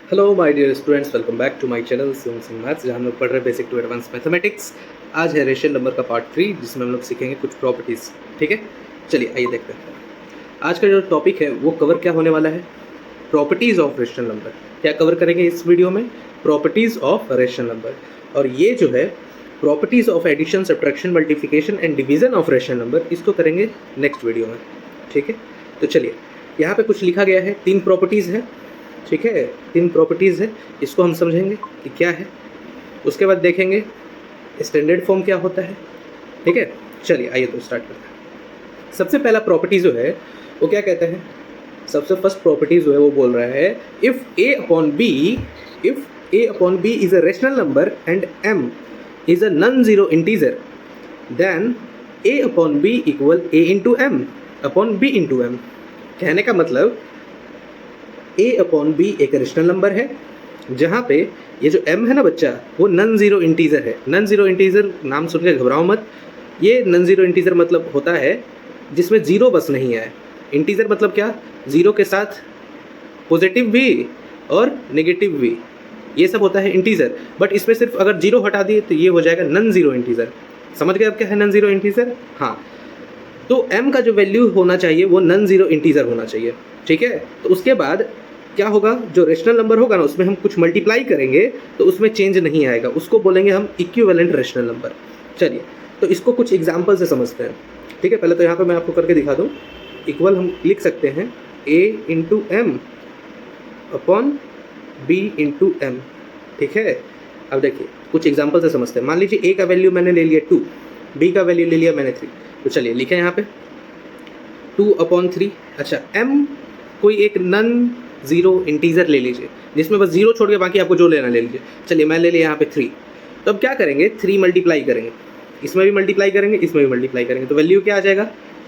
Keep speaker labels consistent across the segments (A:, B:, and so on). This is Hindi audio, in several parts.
A: Hello my dear students, welcome back to my channel Singh Singh maths, जहाँ हम लोग पढ़ रहे हैं बेसिक टू एडवांस मैथमेटिक्स। आज है रेशनल नंबर का पार्ट 3, जिसमें हम लोग सीखेंगे कुछ प्रॉपर्टीज़। ठीक है, चलिए आइए देखते हैं। आज का जो टॉपिक है वो कवर क्या होने वाला है, प्रॉपर्टीज़ ऑफ रेशनल नंबर। क्या कवर करेंगे इस वीडियो में? Properties of rational number. और ये जो है properties of addition, subtraction, multiplication and division of rational number, इसको करेंगे नेक्स्ट वीडियो में। ठीक है, तो चलिए यहाँ पे कुछ लिखा गया है, 3 प्रॉपर्टीज़ है। ठीक है, 3 प्रॉपर्टीज़ है, इसको हम समझेंगे कि क्या है। उसके बाद देखेंगे स्टैंडर्ड फॉर्म क्या होता है। ठीक है, चलिए आइए तो स्टार्ट करते हैं। सबसे पहला प्रॉपर्टी जो है वो क्या कहता है, सबसे फर्स्ट प्रॉपर्टी जो है वो बोल रहा है if A upon B is a rational number and M is a non zero integer, then A upon B equal A into M upon B into M. कहने का मतलब ए अपॉन बी एक रेशनल नंबर है जहाँ पे ये जो m है ना बच्चा, वो नॉन ज़ीरो इंटीजर है। नॉन ज़ीरो इंटीजर नाम सुन के घबराओ मत। ये नॉन ज़ीरो इंटीजर मतलब होता है जिसमें ज़ीरो बस नहीं है। इंटीजर मतलब क्या? ज़ीरो के साथ पॉजिटिव भी और नेगेटिव भी, ये सब होता है इंटीजर। बट इसमें सिर्फ अगर जीरो हटा दिए तो ये हो जाएगा नॉन ज़ीरो इंटीजर। समझ गए अब क्या है नॉन ज़ीरो इंटीजर? हाँ, तो m का जो वैल्यू होना चाहिए वो नॉन ज़ीरो इंटीजर होना चाहिए। ठीक है, तो उसके बाद क्या होगा, जो रेशनल नंबर होगा ना उसमें हम कुछ मल्टीप्लाई करेंगे तो उसमें चेंज नहीं आएगा, उसको बोलेंगे हम इक्विवेलेंट रेशनल नंबर। चलिए तो इसको कुछ एग्जांपल से समझते हैं। ठीक है, पहले तो यहाँ पे मैं आपको करके दिखा दूँ। इक्वल हम लिख सकते हैं a into M upon B into M. ठीक है, अब देखिए कुछ एग्जाम्पल से समझते हैं। मान लीजिए a का वैल्यू मैंने ले लिया 2, b का वैल्यू ले लिया मैंने 3। तो चलिए लिखें यहाँ पे 2/3। अच्छा, m कोई एक नॉन ज़ीरो इंटीजर ले लीजिए जिसमें बस ज़ीरो छोड़ के बाकी आपको जो लेना ले लीजिए। चलिए मैं ले लिया यहाँ पे 3। तो अब क्या करेंगे, 3 मल्टीप्लाई करेंगे, इसमें भी मल्टीप्लाई करेंगे, इसमें भी मल्टीप्लाई करेंगे, तो वैल्यू क्या आ जाएगा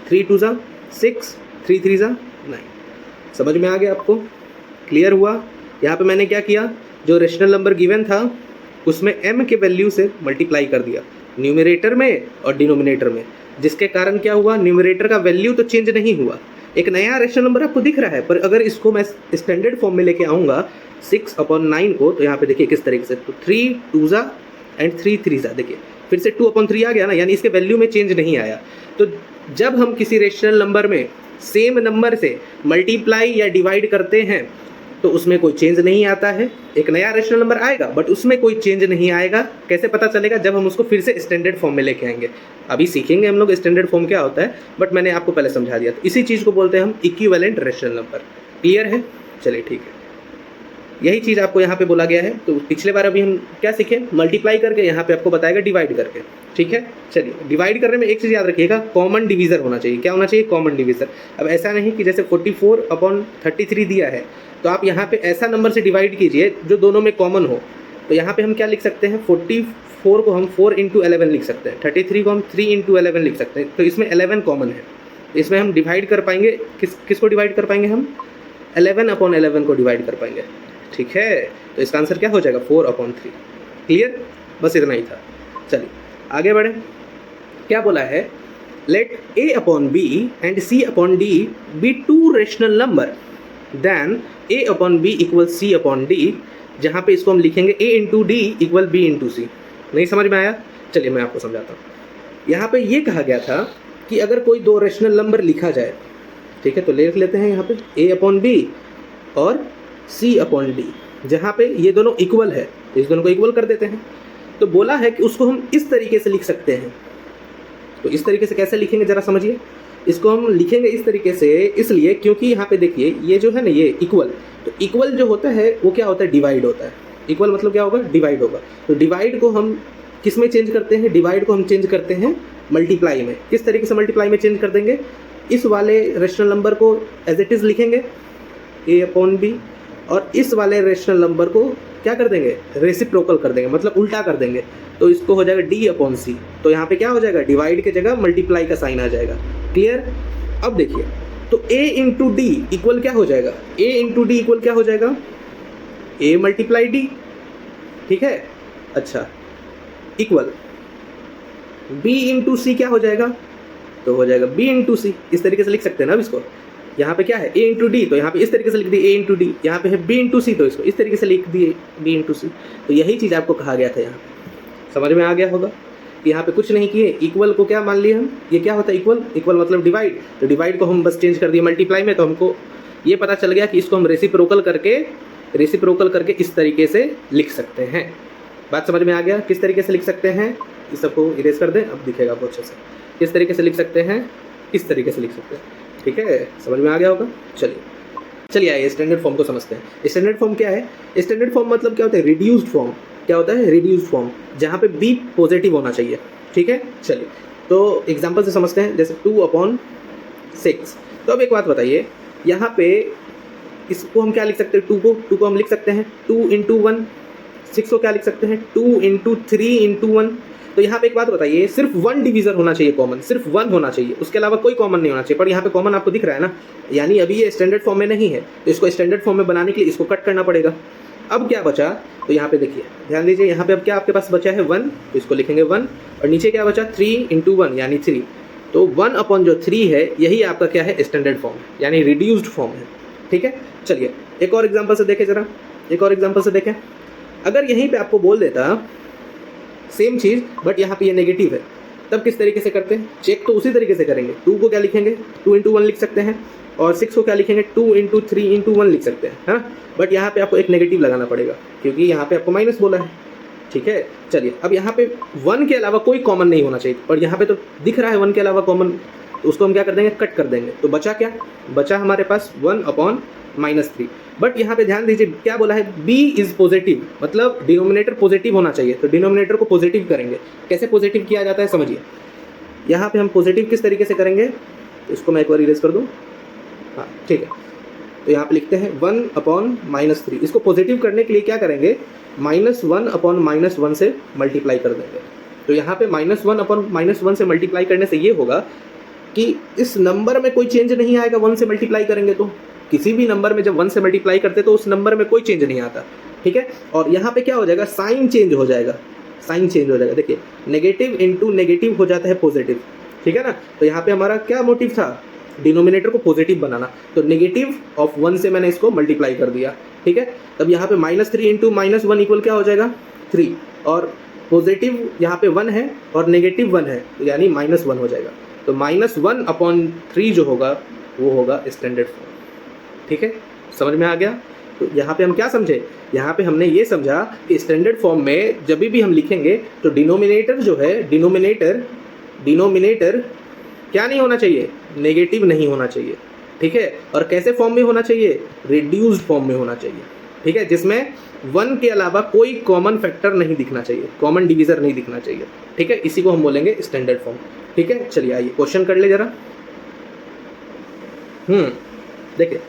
A: 3 2 ज़ा 6, 3 3 ज़ा 9। समझ में आ गया आपको? क्लियर हुआ? यहाँ पे मैंने क्या किया, जो रेशनल नंबर गिवन था उसमें m के वैल्यू से मल्टीप्लाई कर दिया न्यूमरेटर में और डिनोमिनेटर में, जिसके कारण क्या हुआ, न्यूमरेटर का वैल्यू तो चेंज नहीं हुआ, एक नया रेशनल नंबर आपको दिख रहा है। पर अगर इसको मैं स्टैंडर्ड फॉर्म में लेके आऊँगा 6/9 को, तो यहाँ पे देखिए किस तरीके से, तो 3 2 ज़ा एंड 3 3 ज़ा, देखिए फिर से 2/3 आ गया ना, यानी इसके वैल्यू में चेंज नहीं आया। तो जब हम किसी रेशनल नंबर में सेम नंबर से मल्टीप्लाई या डिवाइड करते हैं तो उसमें कोई चेंज नहीं आता है। एक नया रेशनल नंबर आएगा बट उसमें कोई चेंज नहीं आएगा। कैसे पता चलेगा? जब हम उसको फिर से स्टैंडर्ड फॉर्म में लेके आएंगे। अभी सीखेंगे हम लोग स्टैंडर्ड फॉर्म क्या होता है, बट मैंने आपको पहले समझा दिया। तो इसी चीज़ को बोलते हैं हम इक्विवेलेंट रेशनल नंबर। क्लियर है? चलिए ठीक है, यही चीज़ आपको यहाँ पे बोला गया है। तो पिछले बार अभी हम क्या सीखे, मल्टीप्लाई करके, यहाँ पे आपको बताएगा डिवाइड करके। ठीक है, चलिए डिवाइड करने में एक चीज़ याद रखिएगा, कॉमन डिवीज़र होना चाहिए। क्या होना चाहिए? Common divisor. अब ऐसा नहीं कि जैसे 44/33 दिया है तो आप यहाँ पे ऐसा नंबर से डिवाइड कीजिए जो दोनों में कॉमन हो। तो यहाँ पे हम क्या लिख सकते हैं, 44 को हम 4 × 11 लिख सकते हैं, 33 को हम 3 × 11 लिख सकते हैं। तो इसमें 11 कॉमन है, इसमें हम डिवाइड कर पाएंगे, किसको डिवाइड कर पाएंगे हम? 11/11 को डिवाइड कर पाएंगे। ठीक है, तो इसका आंसर क्या हो जाएगा 4/3। क्लियर? बस इतना ही था। चलिए आगे बढ़े। क्या बोला है, let a upon b and c upon d be 2 rational number, then a upon b equal c upon d, जहाँ पे इसको हम लिखेंगे a into d equal b into c. नहीं समझ में आया? चलिए मैं आपको समझाता हूँ। यहाँ पे ये कहा गया था कि अगर कोई 2 रेशनल नंबर लिखा जाए, ठीक है, तो लिख लेते हैं यहाँ पे a अपॉन b और c अपॉन d, जहाँ पे ये दोनों इक्वल है तो इस दोनों को इक्वल कर देते हैं। तो बोला है कि उसको हम इस तरीके से लिख सकते हैं। तो इस तरीके से कैसे लिखेंगे ज़रा समझिए। इसको हम लिखेंगे इस तरीके से इसलिए क्योंकि यहाँ पे देखिए ये जो है ना, ये इक्वल, तो इक्वल जो होता है वो क्या होता है, डिवाइड होता है। इक्वल मतलब क्या होगा, डिवाइड होगा। तो डिवाइड को हम किस में चेंज करते हैं, डिवाइड को हम चेंज करते हैं मल्टीप्लाई में। किस तरीके से मल्टीप्लाई में चेंज कर देंगे, इस वाले रेशनल नंबर को एज इट इज़ लिखेंगे a अपॉन बी, और इस वाले रेशनल नंबर को क्या कर देंगे, रेसिप्रोकल कर देंगे, मतलब उल्टा कर देंगे। तो इसको हो जाएगा d अपॉन सी। तो यहाँ पे क्या हो जाएगा, डिवाइड की जगह मल्टीप्लाई का साइन आ जाएगा। क्लियर? अब देखिए, तो a इंटू डी इक्वल क्या हो जाएगा, a इंटू डी इक्वल क्या हो जाएगा, a मल्टीप्लाई d। ठीक है, अच्छा, इक्वल b इंटू सी क्या हो जाएगा, तो हो जाएगा b इंटू सी। इस तरीके से लिख सकते हैं ना अब इसको। यहाँ पे क्या है a इंटू डी, तो यहाँ पे इस तरीके से लिख दिए a इंटू डी, यहाँ पे है b इंटू सी, तो इसको इस तरीके से लिख दिए b इंटू सी। तो यही चीज़ आपको कहा गया था, यहाँ पे समझ में आ गया होगा। यहाँ पे कुछ नहीं किए, इक्वल को क्या मान लिया हम, ये क्या होता है इक्वल, इक्वल मतलब डिवाइड, तो डिवाइड को हम बस चेंज कर दिए मल्टीप्लाई में, तो हमको ये पता चल गया कि इसको हम रेसिप्रोकल करके इस तरीके से लिख सकते हैं। बात समझ में आ गया किस तरीके से लिख सकते हैं, इस सबको इरेज कर दें, अब दिखेगा आपको अच्छे से। किस तरीके से लिख सकते हैं, इस तरीके से लिख सकते हैं, ठीक है, समझ में आ गया होगा। चलिए आइए स्टैंडर्ड फॉर्म को समझते हैं। स्टैंडर्ड फॉर्म क्या है, स्टैंडर्ड फॉर्म मतलब क्या होता है, रिड्यूस्ड फॉर्म। क्या होता है, रिड्यूस्ड फॉर्म, जहाँ पे b पॉजिटिव होना चाहिए, ठीक है। चलिए तो एग्जांपल से समझते हैं, जैसे 2/6। तो अब एक बात बताइए, यहाँ पे इसको हम क्या लिख सकते हैं, 2 को हम लिख सकते हैं 2 इंटू 1, 6 को क्या लिख सकते हैं 2 इंटू 3 इंटू 1। तो यहाँ पे एक बात बताइए, सिर्फ 1 डिवीजर होना चाहिए कॉमन, सिर्फ 1 होना चाहिए, उसके अलावा कोई कॉमन नहीं होना चाहिए। पर यहाँ पे कॉमन आपको दिख रहा है ना, यानी अभी ये स्टैंडर्ड फॉर्म में नहीं है, तो इसको स्टैंडर्ड फॉर्म में बनाने के लिए इसको कट करना पड़ेगा। अब क्या बचा, तो यहाँ पे देखिए ध्यान दीजिए, यहाँ पे अब क्या आपके पास बचा है 1, तो इसको लिखेंगे 1, और नीचे क्या बचा 3 इंटू 1 यानी 3। तो 1/3 है, यही आपका क्या है स्टैंडर्ड फॉर्म, यानी रिड्यूस्ड फॉर्म है, ठीक है। चलिए एक और एग्जांपल से देखें जरा, एक और एग्जांपल से देखें। अगर यहीं पे आपको बोल देता सेम चीज़ बट यहाँ पे ये नेगेटिव है, तब किस तरीके से करते हैं, चेक तो उसी तरीके से करेंगे। 2 को क्या लिखेंगे 2 इंटू 1 लिख सकते हैं, और 6 को क्या लिखेंगे 2 इंटू 3 इंटू 1 लिख सकते हैं, है ना। बट यहाँ पे आपको एक नेगेटिव लगाना पड़ेगा, क्योंकि यहाँ पे आपको माइनस बोला है, ठीक है। चलिए अब यहाँ पे 1 के अलावा कोई कॉमन नहीं होना चाहिए, पर यहाँ पे तो दिख रहा है 1 के अलावा कॉमन, तो उसको हम क्या कर देंगे, कट कर देंगे। तो बचा क्या, बचा हमारे पास 1/-3। बट यहाँ पे ध्यान दीजिए क्या बोला है, b इज पॉजिटिव, मतलब डिनोमिनेटर पॉजिटिव होना चाहिए, तो डिनोमिनेटर को पॉजिटिव करेंगे। कैसे पॉजिटिव किया जाता है समझिए, यहाँ पे हम पॉजिटिव किस तरीके से करेंगे, तो इसको मैं एक बार इरेज कर दूँ, हाँ ठीक है। तो यहाँ पे लिखते हैं 1/-3, इसको पॉजिटिव करने के लिए क्या करेंगे, -1/-1 से मल्टीप्लाई कर देंगे। तो यहाँ पे -1/-1 से मल्टीप्लाई करने से ये होगा कि इस नंबर में कोई चेंज नहीं आएगा 1 से मल्टीप्लाई करेंगे तो। किसी भी नंबर में जब 1 से मल्टीप्लाई करते तो उस नंबर में कोई चेंज नहीं आता, ठीक है। और यहाँ पे क्या हो जाएगा, साइन चेंज हो जाएगा, साइन चेंज हो जाएगा। देखिए नेगेटिव इंटू नेगेटिव हो जाता है पॉजिटिव, ठीक है ना। तो यहाँ पे हमारा क्या मोटिव था, डिनोमिनेटर को पॉजिटिव बनाना, तो नेगेटिव ऑफ 1 से मैंने इसको मल्टीप्लाई कर दिया, ठीक है। तब यहाँ पे -3 इंटू -1 इक्वल क्या हो जाएगा 3, और पॉजिटिव यहाँ पे 1 है और नेगेटिव 1 है, तो यानी -1 हो जाएगा। तो -1/3 जो होगा वो होगा स्टैंडर्ड फॉर्म, ठीक है, समझ में आ गया। तो यहाँ पे हम क्या समझे, यहाँ पे हमने ये समझा कि स्टैंडर्ड फॉर्म में जब भी हम लिखेंगे तो डिनोमिनेटर जो है, डिनोमिनेटर क्या नहीं होना चाहिए, नेगेटिव नहीं होना चाहिए, ठीक है। और कैसे फॉर्म में होना चाहिए, रिड्यूस्ड फॉर्म में होना चाहिए, ठीक है, जिसमें 1 के अलावा कोई कॉमन फैक्टर नहीं दिखना चाहिए, कॉमन डिवीज़र नहीं दिखना चाहिए, ठीक है। इसी को हम बोलेंगे स्टैंडर्ड फॉर्म, ठीक है। चलिए आइए क्वेश्चन कर ले जरा। देखिए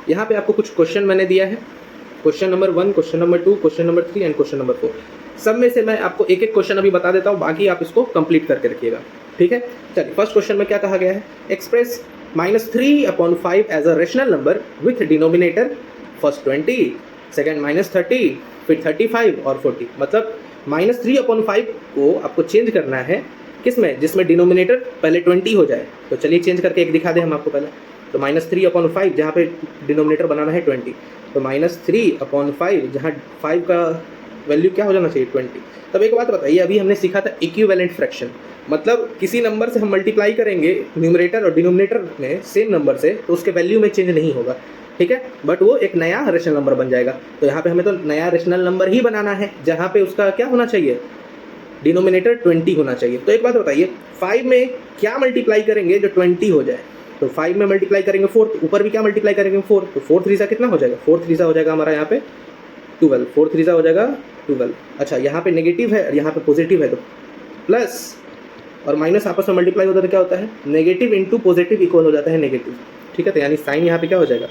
A: यहाँ पे आपको कुछ क्वेश्चन मैंने दिया है, question number 1, question number 2, question number 3 and question number 4। सब में से मैं आपको एक एक क्वेश्चन अभी बता देता हूँ, बाकी आप इसको कंप्लीट करके रखिएगा, ठीक है। चलिए फर्स्ट क्वेश्चन में क्या कहा गया है, express -3/5 as a rational number with denominator first 20, second -30, फिर 35 और 40। मतलब -3/5 को आपको चेंज करना है किस में, जिसमें डिनोमिनेटर पहले 20 हो जाए। तो चलिए चेंज करके एक दिखा दें हम आपको पहले। तो -3/5 जहाँ पे डिनोमिनेटर बनाना है 20, तो -3/5 जहाँ 5 का वैल्यू क्या हो जाना चाहिए 20। तब एक बात बताइए, अभी हमने सीखा था इक्विवेलेंट फ्रैक्शन, मतलब किसी नंबर से हम मल्टीप्लाई करेंगे न्यूमरेटर और डिनोमिनेटर में सेम नंबर से, तो उसके वैल्यू में चेंज नहीं होगा, ठीक है, बट वो एक नया रेशनल नंबर बन जाएगा। तो यहाँ पे हमें तो नया रेशनल नंबर ही बनाना है, जहाँ पे उसका क्या होना चाहिए, डिनोमिनेटर 20 होना चाहिए। तो एक बात बताइए, 5 में क्या मल्टीप्लाई करेंगे जो 20 हो जाए, तो 5 में मल्टीप्लाई करेंगे 4, तो ऊपर भी क्या मल्टीप्लाई करेंगे 4, तो 4 3 कितना हो जाएगा, 4 3 हो जाएगा हमारा यहाँ पे 12, 4 3 हो जाएगा 12। अच्छा यहाँ पे नेगेटिव है और यहाँ पे पॉजिटिव है, तो प्लस और माइनस आपस में मल्टीप्लाई होता है तो क्या होता है, नेगेटिव इंटू पॉजिटिव इक्वल हो जाता है नेगेटिव, ठीक है। तो यानी साइन यहाँ पे क्या हो जाएगा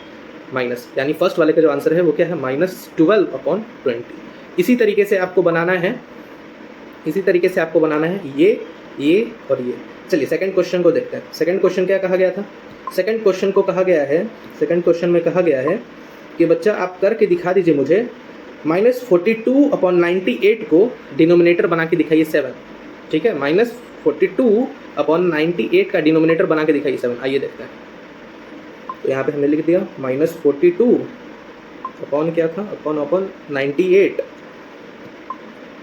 A: माइनस, यानी फर्स्ट वाले का जो आंसर है वो क्या है -12/20। इसी तरीके से आपको बनाना है, इसी तरीके से आपको बनाना है ये और ये। चलिए सेकंड क्वेश्चन को देखते हैं। सेकंड क्वेश्चन क्या कहा गया था, सेकंड क्वेश्चन को कहा गया है, सेकंड क्वेश्चन में कहा गया है कि बच्चा आप करके दिखा दीजिए मुझे -42/98 को डिनोमिनेटर बना के दिखाइए 7, ठीक है, -42/98 का डिनोमिनेटर बना के दिखाइए 7। आइए देखते हैं। तो यहाँ पे हमने लिख दिया -42 अपॉन क्या था, अपॉन 98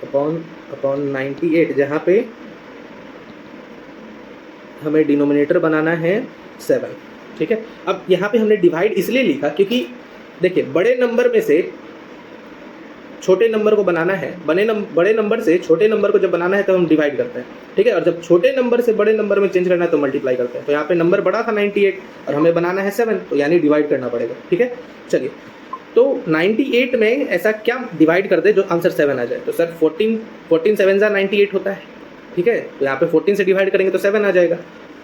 A: अपॉन 98, जहाँ पे हमें डिनोमिनेटर बनाना है 7, ठीक है। अब यहाँ पे हमने डिवाइड इसलिए लिखा क्योंकि देखिए बड़े नंबर में से छोटे नंबर को बनाना है, बड़े नंबर से छोटे नंबर को जब बनाना है तो हम डिवाइड करते हैं, ठीक है। और जब छोटे नंबर से बड़े नंबर में चेंज करना है तो मल्टीप्लाई करते हैं। तो यहाँ पे नंबर बड़ा था 98 और हमें बनाना है 7, तो यानी डिवाइड करना पड़ेगा, ठीक है। चलिए, तो 98 में ऐसा क्या डिवाइड कर दे जो आंसर 7 आ जाए। तो सर 14 7 98 होता है, ठीक है। तो यहाँ पे 14 से डिवाइड करेंगे तो 7 आ जाएगा,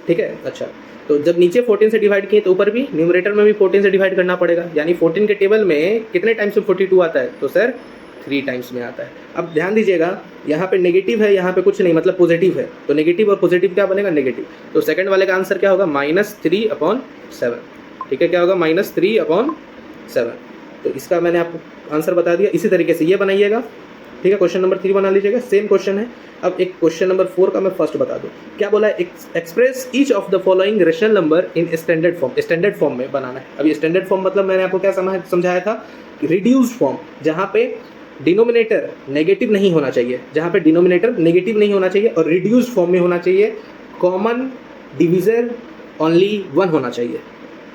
A: ठीक है। अच्छा, तो जब नीचे 14 से डिवाइड किए तो ऊपर भी न्यूमरेटर में भी 14 से डिवाइड करना पड़ेगा, यानी 14 के टेबल में कितने टाइम्स में 42 आता है, तो सर 3 टाइम्स में आता है। अब ध्यान दीजिएगा, यहाँ पे नेगेटिव है, यहाँ पे कुछ नहीं, मतलब पॉजिटिव है, तो नेगेटिव और पॉजिटिव क्या बनेगा, नेगेटिव। तो सेकंड वाले का आंसर क्या होगा, -3/7, ठीक है। क्या होगा, -3/7। तो इसका मैंने आपको आंसर बता दिया। इसी तरीके से ये बनाइएगा, ठीक है। क्वेश्चन नंबर 3 बना लीजिएगा, सेम क्वेश्चन है। अब एक क्वेश्चन नंबर 4 का मैं फर्स्ट बता दूं, क्या बोला है, express each of the following rational number in standard form. Standard form में बनाना है। अब ये स्टैंडर्ड फॉर्म मतलब मैंने आपको क्या समझाया था, रिड्यूस्ड फॉर्म, जहाँ पे डिनोमिनेटर नेगेटिव नहीं होना चाहिए, जहाँ पे डिनोमिनेटर नेगेटिव नहीं होना चाहिए और रिड्यूस्ड फॉर्म में होना चाहिए, कॉमन डिविजर ओनली 1 होना चाहिए,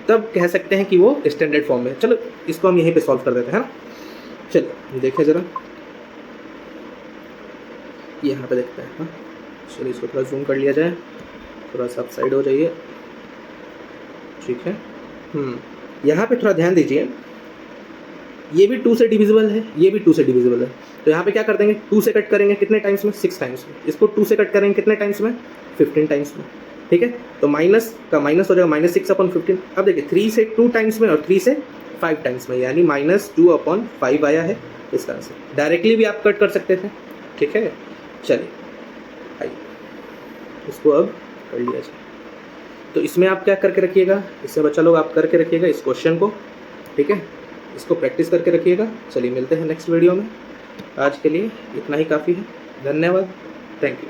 A: तब कह सकते हैं कि वो स्टैंडर्ड फॉर्म में। चलो इसको हम यहीं पे सॉल्व कर देते हैं ना। चलिए देखिए ज़रा, यहाँ पे देखते हैं। हाँ चलिए, इसको थोड़ा जूम कर लिया जाए, थोड़ा सा साइड हो जाइए, ठीक है। यहाँ पे थोड़ा ध्यान दीजिए, ये भी 2 से डिविजिबल है, ये भी 2 से डिविजिबल है। तो यहाँ पे क्या कर देंगे, 2 से कट करेंगे कितने टाइम्स में, 6 टाइम्स में। इसको 2 से कट करेंगे कितने टाइम्स में, 15 टाइम्स में, ठीक है। तो माइनस का माइनस हो जाएगा, -6/15। अब देखिए 3 से 2 टाइम्स में और 3 से 5 टाइम्स में, यानी -2/5 आया है इसका आंसर। डायरेक्टली भी आप कट कर सकते थे, ठीक है। चलिए आइए इसको अब कर लिया जाए। तो इसमें आप क्या करके रखिएगा, इसमें बच्चा लोग आप करके रखिएगा इस क्वेश्चन को, ठीक है। इसको प्रैक्टिस करके रखिएगा। चलिए मिलते हैं नेक्स्ट वीडियो में। आज के लिए इतना ही काफ़ी है। धन्यवाद, थैंक यू।